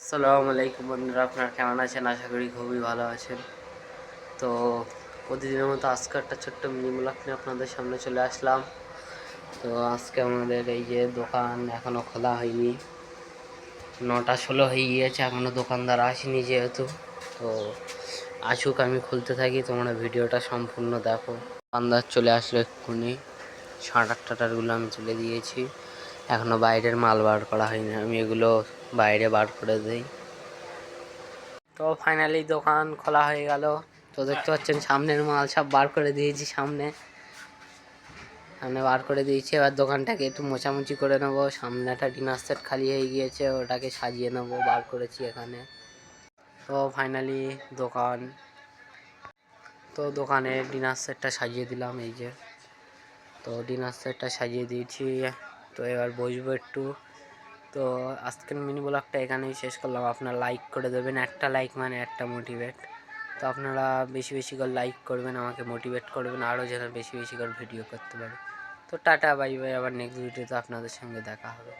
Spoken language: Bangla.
আসসালামু আলাইকুম বন্ধুরা, আপনারা কেমন আছেন? আশা করি খুবই ভালো আছেন। তো প্রতিদিনের মতো আজকে একটা ছোট্ট মিনি ব্লগ নিয়ে আপনাদের সামনে চলে আসলাম। তো আজকে আমাদের এই যে দোকান এখনও খোলা হয়নি, 9:16 হয়ে গিয়েছে, এখনও দোকানদার আসেনি যেহেতু। তো আসুক, আমি খুলতে থাকি, তোমরা ভিডিওটা সম্পূর্ণ দেখো। দোকানদার চলে আসলো এক্ষুনি, 8:30টারগুলো আমি তুলে দিয়েছি, এখনও বাইরের মাল বার করা হয়নি, আমি এগুলো বাইরে বার করে দিই। তো ফাইনালি দোকান খোলা হয়ে গেল। তো দেখতে পাচ্ছেন সামনের মাল সব বার করে দিয়েছি, সামনে বার করে দিয়েছি। এবার দোকানটাকে একটু মোছামুছি করে নেবো। সামনে একটা ডিনার সেট খালি হয়ে গিয়েছে, ওটাকে সাজিয়ে নেবো, বার করেছি এখানে। তো ফাইনালি দোকানে ডিনার সেটটা সাজিয়ে দিলাম, এই যে। তো ডিনার সেটটা সাজিয়ে দিয়েছি, তো এবার বসবো একটু। তো আজকের মিনি ব্লগটা এখানেই শেষ করলাম। আপনারা লাইক করে দেবেন, একটা লাইক মানে একটা মোটিভেট। তো আপনারা বেশি বেশি করে লাইক করবেন, আমাকে মোটিভেট করবেন আরও যেন বেশি বেশি করে ভিডিও করতে পারি। তো টাটা, বাই বাই, আবার নেক্সট ভিডিওতে আপনাদের সঙ্গে দেখা হবে।